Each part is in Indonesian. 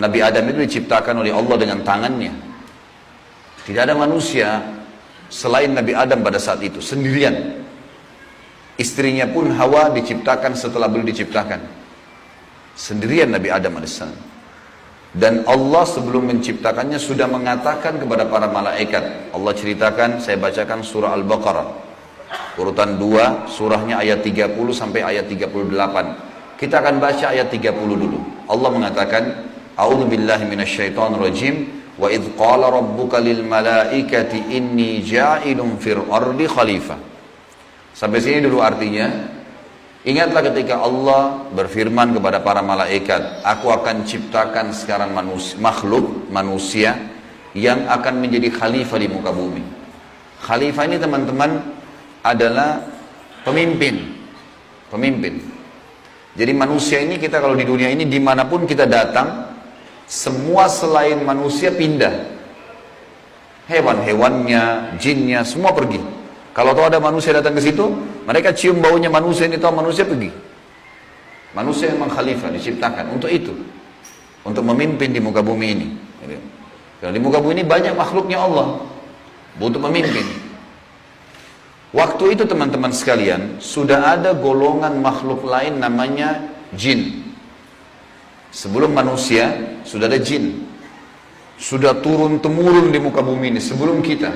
Nabi Adam itu diciptakan oleh Allah dengan tangannya. Tidak ada manusia selain Nabi Adam pada saat itu, sendirian. Istrinya pun Hawa diciptakan setelah beliau diciptakan. Sendirian Nabi Adam AS. Dan Allah sebelum menciptakannya sudah mengatakan kepada para malaikat. Allah ceritakan, saya bacakan surah Al-Baqarah. Urutan 2, surahnya ayat 30 sampai ayat 38. Kita akan baca ayat 30 dulu. Allah mengatakan, A'udzubillahi minasyaitonirrajim. Wa idh qala rabbuka lil malaikati inni ja'ilun fil ardi khalifah. Sampai sini dulu artinya. Ingatlah ketika Allah berfirman kepada para malaikat, aku akan ciptakan sekarang manusia yang akan menjadi khalifah di muka bumi. Khalifah ini teman-teman adalah pemimpin. Jadi manusia ini, kita kalau di dunia ini dimanapun kita datang, semua selain manusia pindah. Hewan-hewannya, jinnya, semua pergi. Kalau tahu ada manusia datang ke situ, mereka cium baunya manusia ini, tahu manusia pergi. Manusia memang khalifah, diciptakan untuk itu. Untuk memimpin di muka bumi ini. Karena di muka bumi ini banyak makhluknya Allah. Butuh pemimpin. Waktu itu teman-teman sekalian, sudah ada golongan makhluk lain namanya jin. Sebelum manusia, sudah ada jin. Sudah turun-temurun di muka bumi ini, sebelum kita.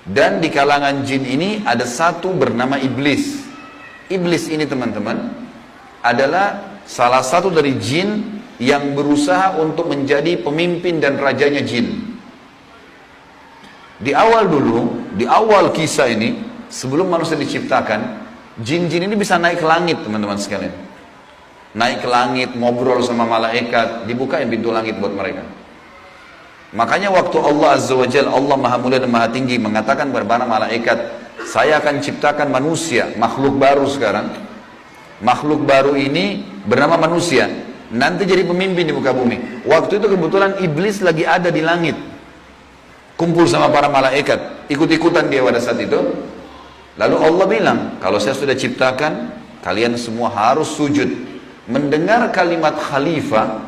Dan di kalangan jin ini, ada satu bernama Iblis. Iblis ini teman-teman, adalah salah satu dari jin yang berusaha untuk menjadi pemimpin dan rajanya jin. Di awal dulu, di awal kisah ini, sebelum manusia diciptakan, jin-jin ini bisa naik ke langit teman-teman sekalian. Naik ke langit, ngobrol sama malaikat, dibukain pintu langit buat mereka. Makanya waktu Allah Azza wa Jalla, Allah Maha Mulia dan Maha Tinggi, mengatakan kepada para malaikat, saya akan ciptakan manusia, makhluk baru sekarang. Makhluk baru ini bernama manusia, nanti jadi pemimpin di muka bumi. Waktu itu kebetulan Iblis lagi ada di langit, kumpul sama para malaikat, ikut-ikutan dia pada saat itu. Lalu Allah bilang, kalau saya sudah ciptakan, kalian semua harus sujud. Mendengar kalimat khalifah,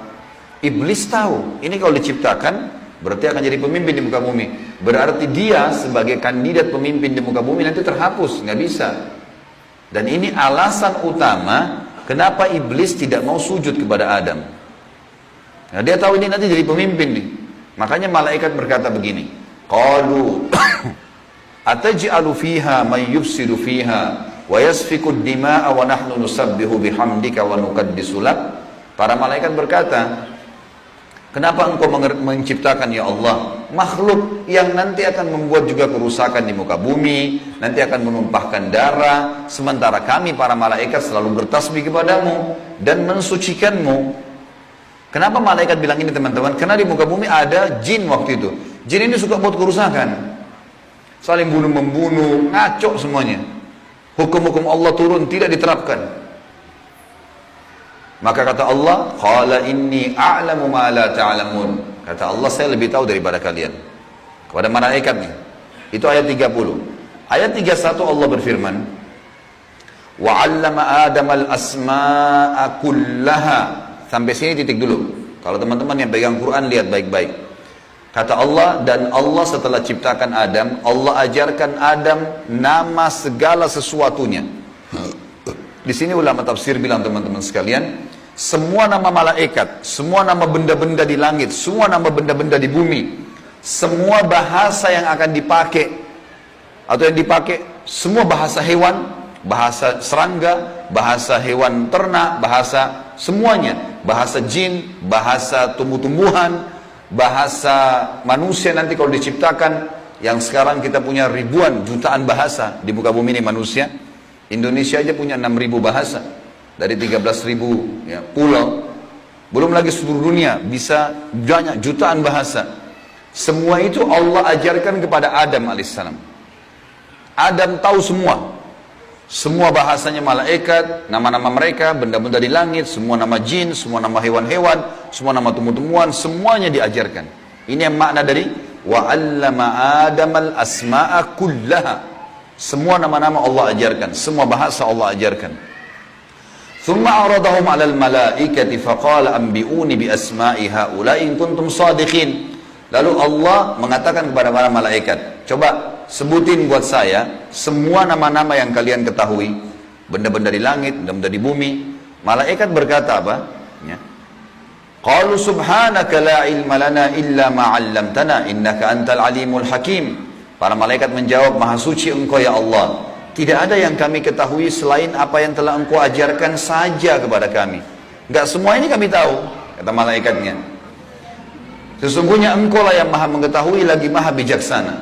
Iblis tahu, ini kalau diciptakan, berarti akan jadi pemimpin di muka bumi. Berarti dia sebagai kandidat pemimpin di muka bumi nanti terhapus, nggak bisa. Dan ini alasan utama, kenapa Iblis tidak mau sujud kepada Adam. Nah, dia tahu ini nanti jadi pemimpin nih. Makanya malaikat berkata begini, qalu ataj'alu fiha man yufsidu fiha wa yasfiku dima'a wa nahnu nusabbihu bihamdika wa nuqaddisu lak. Para malaikat berkata, kenapa engkau menciptakan ya Allah makhluk yang nanti akan membuat juga kerusakan di muka bumi, nanti akan menumpahkan darah, sementara kami para malaikat selalu bertasbih kepadamu dan mensucikanmu. Kenapa malaikat bilang ini teman-teman? Karena di muka bumi ada jin waktu itu. Jin ini suka buat kerusakan, saling bunuh-membunuh, ngaco semuanya. Hukum-hukum Allah turun, tidak diterapkan. Maka kata Allah, qala inni a'lamu ma la ta'lamun. Kata Allah, saya lebih tahu daripada kalian. Kepada malaikat nih. Itu ayat 30. Ayat 31 Allah berfirman, wa 'allama Adam al-asma'a kullaha. Sampai sini titik dulu. Kalau teman-teman yang pegang Quran lihat baik-baik. Kata Allah, dan Allah setelah ciptakan Adam, Allah ajarkan Adam nama segala sesuatunya. Di sini ulama tafsir bilang teman-teman sekalian, semua nama malaikat, semua nama benda-benda di langit, semua nama benda-benda di bumi, semua bahasa yang akan dipakai atau yang dipakai, semua bahasa hewan, bahasa serangga, bahasa hewan ternak, bahasa semuanya, bahasa jin, bahasa tumbuh-tumbuhan, bahasa manusia nanti kalau diciptakan, yang sekarang kita punya ribuan, jutaan bahasa di muka bumi ini manusia. Indonesia aja punya 6.000 bahasa dari 13.000 ya, pulau. Belum lagi seluruh dunia bisa banyak jutaan bahasa. Semua itu Allah ajarkan kepada Adam alaihissalam. Adam tahu semua. Semua bahasanya malaikat, nama-nama mereka, benda-benda di langit, semua nama jin, semua nama hewan-hewan, semua nama tumbuh-tumbuhan, semuanya diajarkan. Ini yang makna dari wa 'allama Adamal asma'a kullaha. Semua nama-nama Allah ajarkan, semua bahasa Allah ajarkan. Thumma aradahum 'alal malaikati faqala anbi'uni bi asma'i haula'i in kuntum shadiqin. Lalu Allah mengatakan kepada para malaikat, coba sebutin buat saya semua nama-nama yang kalian ketahui, benda-benda di langit, benda-benda di bumi. Malaikat berkata apa? Ya. Qalu subhanaka la ilma lana illa ma 'allamtana innaka antal alimul hakim. Para malaikat menjawab, maha suci engkau ya Allah, tidak ada yang kami ketahui selain apa yang telah engkau ajarkan saja kepada kami. Enggak semua ini kami tahu, kata malaikatnya. Sesungguhnya engkau lah yang maha mengetahui lagi maha bijaksana.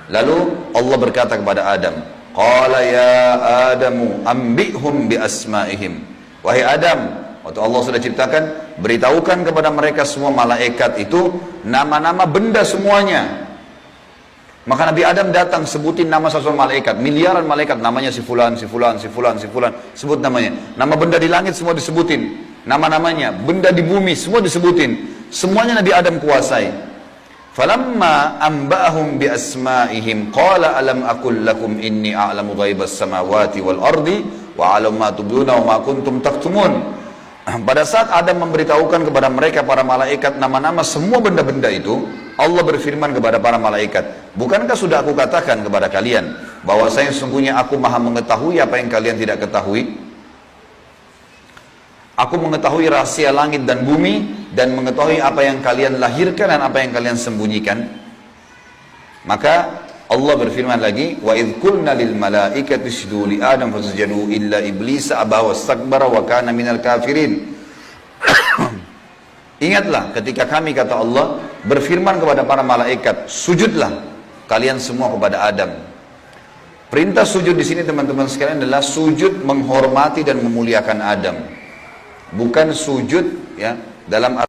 Lalu Allah berkata kepada Adam, qala ya Adamu ambihum bi asma'ihim. Wahai Adam, waktu Allah sudah ciptakan, beritahukan kepada mereka semua malaikat itu nama-nama benda semuanya. Maka Nabi Adam datang sebutin nama satu malaikat, miliaran malaikat, namanya si fulan, si fulan, si fulan, si fulan, sebut namanya. Nama benda di langit semua disebutin, nama-namanya, benda di bumi semua disebutin. Semuanya Nabi Adam kuasai. Falamma amba'ahum bi asma'ihim qala alam aqul lakum inni a'lamu ghaibas samawati wal ardi wa a'lamu ma tubduna wa ma kuntum taktumun. Pada saat Adam memberitahukan kepada mereka para malaikat nama-nama semua benda-benda itu, Allah berfirman kepada para malaikat, bukankah sudah aku katakan kepada kalian bahwasanya sesungguhnya aku maha mengetahui apa yang kalian tidak ketahui? Aku mengetahui rahasia langit dan bumi dan mengetahui apa yang kalian lahirkan dan apa yang kalian sembunyikan. Maka Allah berfirman lagi, wa idh qulna lil malaikati isjudu li Adam fasajadu illa iblis aba wastakbara wa kana minal kafirin. Ingatlah ketika kami, kata Allah, berfirman kepada para malaikat, sujudlah kalian semua kepada Adam. Perintah sujud di sini teman-teman sekalian adalah sujud menghormati dan memuliakan Adam. Bukan sujud ya dalam